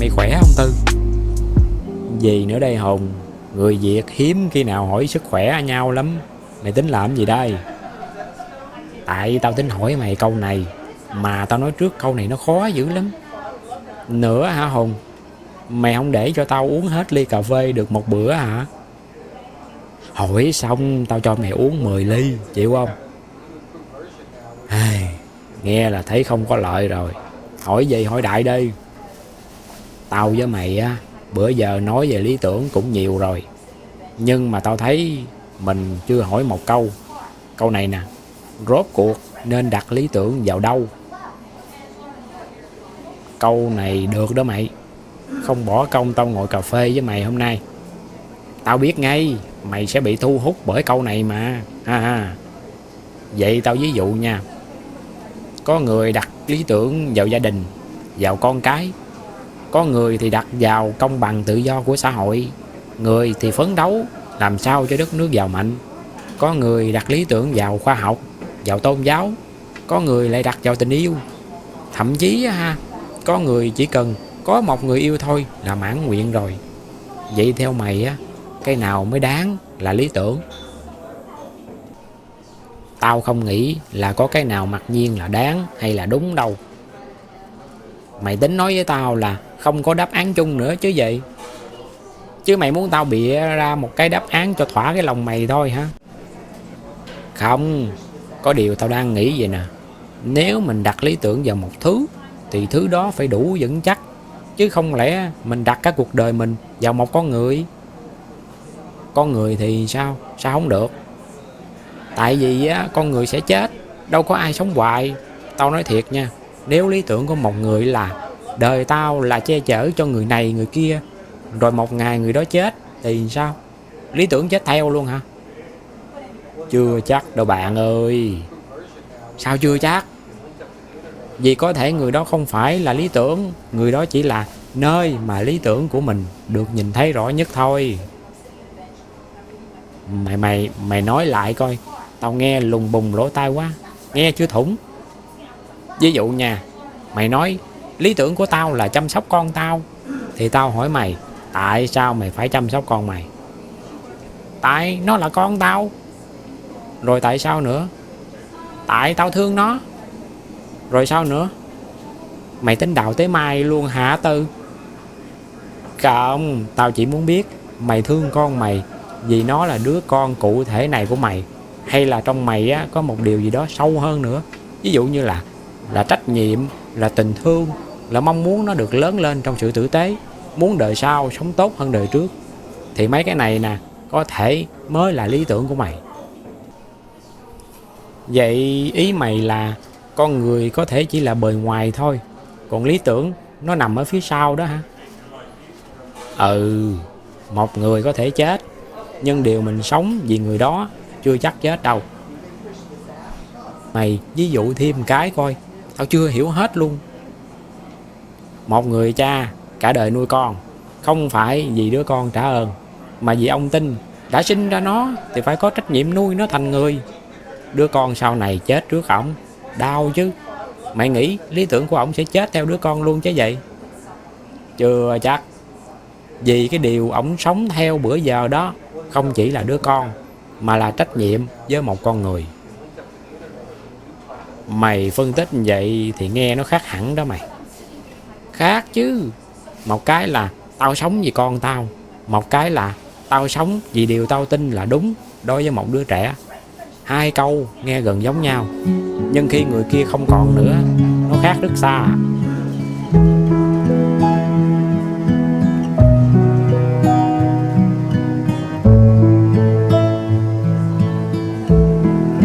mày khỏe không Tư? Gì nữa đây Hùng? Người Việt hiếm khi nào hỏi sức khỏe nhau lắm. Mày tính làm gì đây? Tại tao tính hỏi mày câu này, mà tao nói trước câu này nó khó dữ lắm. Nữa hả Hùng? Mày không để cho tao uống hết ly cà phê được một bữa hả? Hỏi xong tao cho mày uống 10 ly, chịu không? Nghe là thấy không có lợi rồi. Hỏi gì hỏi đại đi. Tao với mày á, bữa giờ nói về lý tưởng cũng nhiều rồi, nhưng mà tao thấy mình chưa hỏi một câu. Câu này nè: rốt cuộc nên đặt lý tưởng vào đâu? Câu này được đó mày. Không bỏ công tao ngồi cà phê với mày hôm nay. Tao biết ngay mày sẽ bị thu hút bởi câu này mà. Vậy tao ví dụ nha. Có người đặt lý tưởng vào gia đình, vào con cái. Có người thì đặt vào công bằng tự do của xã hội. Người thì phấn đấu làm sao cho đất nước giàu mạnh. Có người đặt lý tưởng vào khoa học, vào tôn giáo. Có người lại đặt vào tình yêu. Thậm chí có người chỉ cần có một người yêu thôi là mãn nguyện rồi. Vậy theo mày á, cái nào mới đáng là lý tưởng? Tao không nghĩ là có cái nào mặc nhiên là đáng hay là đúng đâu. Mày tính nói với tao là không có đáp án chung nữa chứ gì? Chứ mày muốn tao bịa ra một cái đáp án cho thỏa cái lòng mày thôi hả? Không, có điều tao đang nghĩ vậy nè. Nếu mình đặt lý tưởng vào một thứ thì thứ đó phải đủ vững chắc. Chứ không lẽ mình đặt cả cuộc đời mình vào một con người. Con người thì sao? Sao không được? Tại vì á, con người sẽ chết, đâu có ai sống hoài. Tao nói thiệt nha, nếu lý tưởng của một người là đời tao là che chở cho người này người kia, rồi một ngày người đó chết thì sao? Lý tưởng chết theo luôn hả? Chưa chắc đâu bạn ơi. Sao chưa chắc? Vì có thể người đó không phải là lý tưởng, người đó chỉ là nơi mà lý tưởng của mình được nhìn thấy rõ nhất thôi. Mày nói lại coi, tao nghe lùng bùng lỗ tai quá, nghe chưa thủng. Ví dụ nha, mày nói lý tưởng của tao là chăm sóc con tao, thì tao hỏi mày, tại sao mày phải chăm sóc con mày? Tại nó là con tao. Rồi tại sao nữa? Tại tao thương nó. Rồi sao nữa? Mày tính đào tới mai luôn hả Tư? Không, tao chỉ muốn biết mày thương con mày vì nó là đứa con cụ thể này của mày, hay là trong mày á, có một điều gì đó sâu hơn nữa. Ví dụ như là trách nhiệm, là tình thương, là mong muốn nó được lớn lên trong sự tử tế, muốn đời sau sống tốt hơn đời trước. Thì mấy cái này nè, có thể mới là lý tưởng của mày. Vậy ý mày là con người có thể chỉ là bề ngoài thôi, còn lý tưởng nó nằm ở phía sau đó hả? Một người có thể chết, nhưng điều mình sống vì người đó chưa chắc chết đâu. Mày ví dụ thêm cái coi, tao chưa hiểu hết luôn. Một người cha cả đời nuôi con, không phải vì đứa con trả ơn, mà vì ông tin đã sinh ra nó thì phải có trách nhiệm nuôi nó thành người. Đứa con sau này chết trước ổng, đau chứ. Mày nghĩ lý tưởng của ổng sẽ chết theo đứa con luôn chứ vậy? Chưa chắc. Vì cái điều ổng sống theo bữa giờ đó không chỉ là đứa con, mà là trách nhiệm với một con người. Mày phân tích vậy thì nghe nó khác hẳn đó mày. Khác chứ. Một cái là tao sống vì con tao, một cái là tao sống vì điều tao tin là đúng đối với một đứa trẻ. Hai câu nghe gần giống nhau, nhưng khi người kia không còn nữa, nó khác rất xa.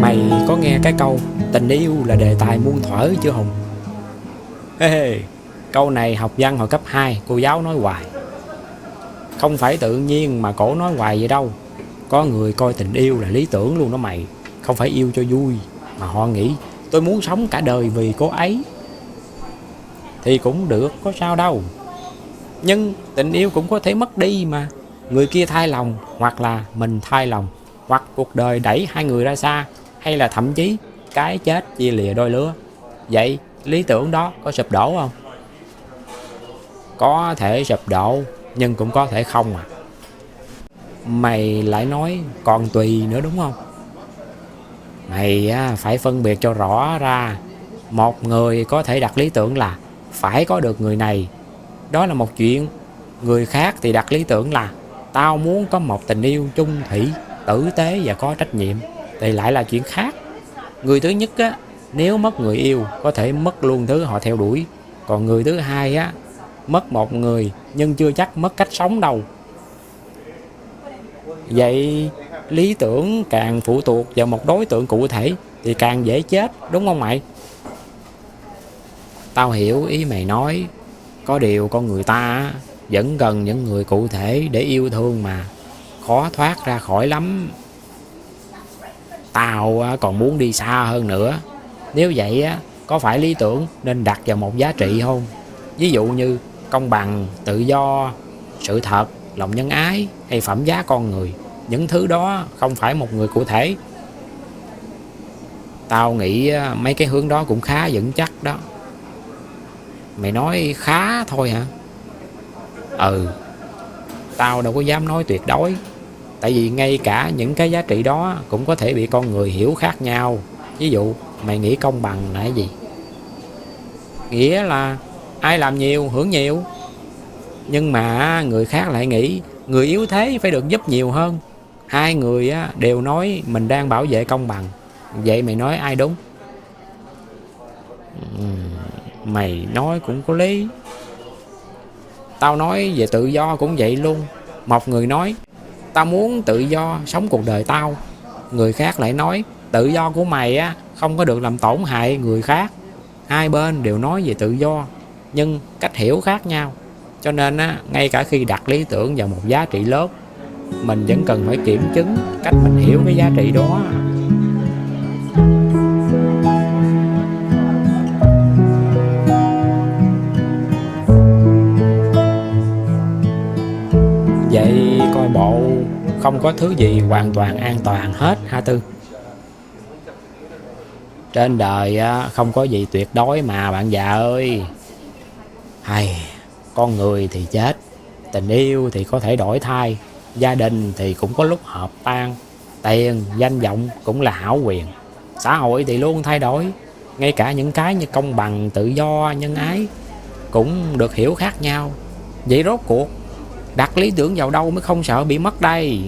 Mày có nghe cái câu tình yêu là đề tài muôn thuở chưa Hùng? Câu này học văn hồi cấp 2 cô giáo nói hoài. Không phải tự nhiên mà cổ nói hoài vậy đâu. Có người coi tình yêu là lý tưởng luôn đó mày. Không phải yêu cho vui, mà họ nghĩ tôi muốn sống cả đời vì cô ấy. Thì cũng được, có sao đâu. Nhưng tình yêu cũng có thể mất đi mà. Người kia thay lòng, hoặc là mình thay lòng, hoặc cuộc đời đẩy hai người ra xa, hay là thậm chí cái chết chia lìa đôi lứa. Vậy lý tưởng đó có sụp đổ không? Có thể sụp đổ, nhưng cũng có thể không à. Mày lại nói còn tùy nữa đúng không? Mày phải phân biệt cho rõ ra. Một người có thể đặt lý tưởng là phải có được người này, đó là một chuyện. Người khác thì đặt lý tưởng là tao muốn có một tình yêu chung thủy, tử tế và có trách nhiệm, thì lại là chuyện khác. Người thứ nhất á, nếu mất người yêu có thể mất luôn thứ họ theo đuổi. Còn người thứ hai á, mất một người nhưng chưa chắc mất cách sống đâu. Vậy lý tưởng càng phụ thuộc vào một đối tượng cụ thể thì càng dễ chết, đúng không mày? Tao hiểu ý mày nói. Có điều con người ta vẫn cần những người cụ thể để yêu thương mà. Khó thoát ra khỏi lắm. Tao còn muốn đi xa hơn nữa. Nếu vậy có phải lý tưởng nên đặt vào một giá trị không? Ví dụ như công bằng, tự do, sự thật, lòng nhân ái hay phẩm giá con người. Những thứ đó không phải một người cụ thể. Tao nghĩ mấy cái hướng đó cũng khá vững chắc đó. Mày nói khá thôi hả? Ừ. Tao đâu có dám nói tuyệt đối. Tại vì ngay cả những cái giá trị đó cũng có thể bị con người hiểu khác nhau. Ví dụ mày nghĩ công bằng là cái gì? Nghĩa là ai làm nhiều hưởng nhiều. Nhưng mà người khác lại nghĩ người yếu thế phải được giúp nhiều hơn. Hai người đều nói mình đang bảo vệ công bằng. Vậy mày nói ai đúng? Mày nói cũng có lý. Tao nói về tự do cũng vậy luôn. Một người nói tao muốn tự do sống cuộc đời tao. Người khác lại nói tự do của mày không có được làm tổn hại người khác. Hai bên đều nói về tự do, nhưng cách hiểu khác nhau. Cho nên ngay cả khi đặt lý tưởng vào một giá trị lớn, mình vẫn cần phải kiểm chứng cách mình hiểu cái giá trị đó. Vậy coi bộ không có thứ gì hoàn toàn an toàn hết hả Tư? Trên đời không có gì tuyệt đối mà bạn già ơi. Hay, con người thì chết, tình yêu thì có thể đổi thay, gia đình thì cũng có lúc hợp tan, tiền, danh vọng cũng là hão quyền, xã hội thì luôn thay đổi. Ngay cả những cái như công bằng, tự do, nhân ái cũng được hiểu khác nhau. Vậy rốt cuộc đặt lý tưởng vào đâu mới không sợ bị mất đây?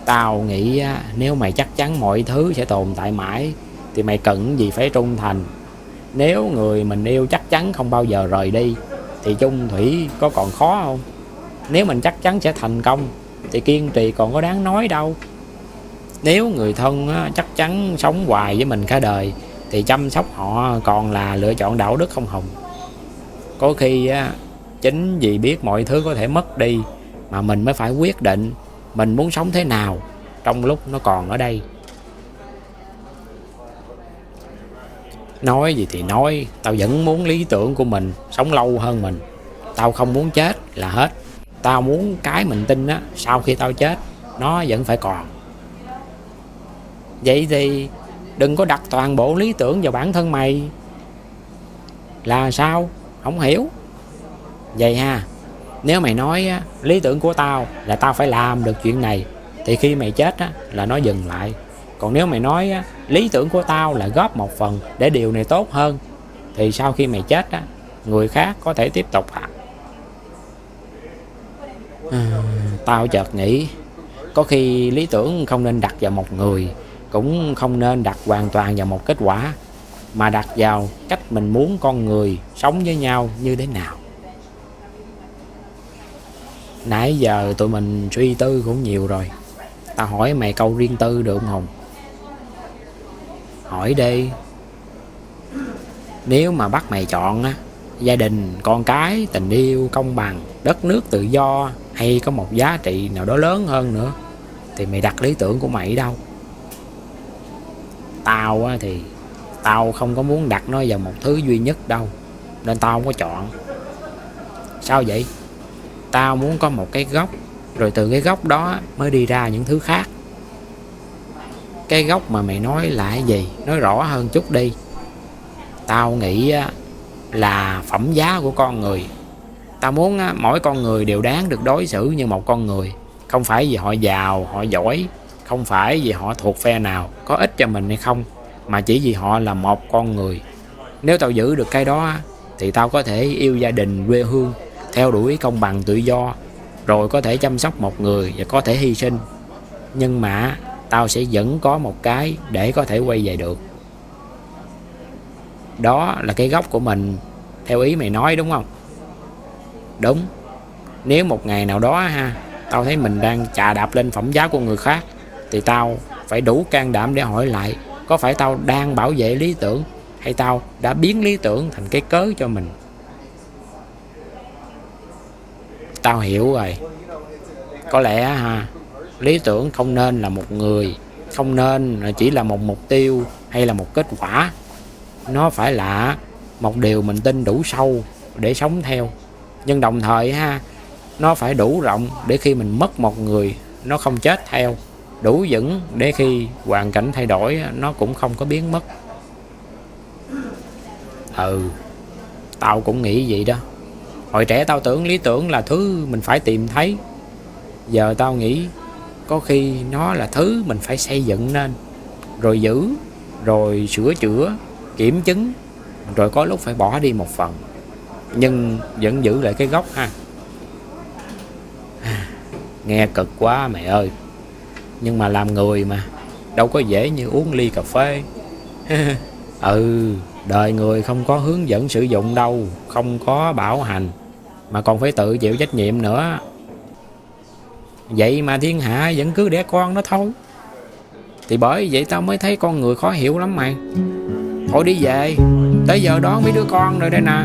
Tao nghĩ nếu mày chắc chắn mọi thứ sẽ tồn tại mãi thì mày cần gì phải trung thành. Nếu người mình yêu chắc chắn không bao giờ rời đi thì chung thủy có còn khó không? Nếu mình chắc chắn sẽ thành công thì kiên trì còn có đáng nói đâu. Nếu người thân chắc chắn sống hoài với mình cả đời thì chăm sóc họ còn là lựa chọn đạo đức không Hồng? Có khi chính vì biết mọi thứ có thể mất đi mà mình mới phải quyết định mình muốn sống thế nào trong lúc nó còn ở đây. Nói gì thì nói, tao vẫn muốn lý tưởng của mình sống lâu hơn mình. Tao không muốn chết là hết. Tao muốn cái mình tin sau khi tao chết nó vẫn phải còn. Vậy thì đừng có đặt toàn bộ lý tưởng vào bản thân mày. Là sao? Không hiểu. Vậy ha, nếu mày nói lý tưởng của tao là tao phải làm được chuyện này thì khi mày chết là nó dừng lại. Còn nếu mày nói lý tưởng của tao là góp một phần để điều này tốt hơn thì sau khi mày chết người khác có thể tiếp tục Tao chợt nghĩ có khi lý tưởng không nên đặt vào một người, cũng không nên đặt hoàn toàn vào một kết quả, mà đặt vào cách mình muốn con người sống với nhau như thế nào. Nãy giờ tụi mình suy tư cũng nhiều rồi. Tao hỏi mày câu riêng tư được không Hồng? Hỏi đi. Nếu mà bắt mày chọn gia đình, con cái, tình yêu, công bằng, đất nước tự do hay có một giá trị nào đó lớn hơn nữa thì mày đặt lý tưởng của mày đâu? Tao thì tao không có muốn đặt nó vào một thứ duy nhất đâu, nên tao không có chọn. Sao vậy? Tao muốn có một cái gốc, rồi từ cái gốc đó mới đi ra những thứ khác. Cái gốc mà mày nói là cái gì? Nói rõ hơn chút đi. Tao nghĩ là phẩm giá của con người. Tao muốn mỗi con người đều đáng được đối xử như một con người. Không phải vì họ giàu, họ giỏi, không phải vì họ thuộc phe nào, có ích cho mình hay không, mà chỉ vì họ là một con người. Nếu tao giữ được cái đó thì tao có thể yêu gia đình, quê hương, theo đuổi công bằng tự do, rồi có thể chăm sóc một người và có thể hy sinh. Nhưng mà tao sẽ vẫn có một cái để có thể quay về được. Đó là cái gốc của mình, theo ý mày nói đúng không? Đúng. Nếu một ngày nào đó tao thấy mình đang chà đạp lên phẩm giá của người khác, thì tao phải đủ can đảm để hỏi lại, có phải tao đang bảo vệ lý tưởng, hay tao đã biến lý tưởng thành cái cớ cho mình? Tao hiểu rồi. Có lẽ lý tưởng không nên là một người, không nên chỉ là một mục tiêu hay là một kết quả. Nó phải là một điều mình tin đủ sâu để sống theo. Nhưng đồng thời nó phải đủ rộng để khi mình mất một người nó không chết theo, đủ vững để khi hoàn cảnh thay đổi nó cũng không có biến mất. Tao cũng nghĩ vậy đó. Hồi trẻ tao tưởng lý tưởng là thứ mình phải tìm thấy. Giờ tao nghĩ có khi nó là thứ mình phải xây dựng nên, rồi giữ, rồi sửa chữa, kiểm chứng, rồi có lúc phải bỏ đi một phần, nhưng vẫn giữ lại cái gốc Nghe cực quá mẹ ơi. Nhưng mà làm người mà, đâu có dễ như uống ly cà phê. Đời người không có hướng dẫn sử dụng đâu, không có bảo hành, mà còn phải tự chịu trách nhiệm nữa. Vậy mà thiên hạ vẫn cứ đẻ con đó thôi. Thì bởi vậy tao mới thấy con người khó hiểu lắm mày. Thôi đi về, tới giờ đón mấy đứa con rồi đây nè.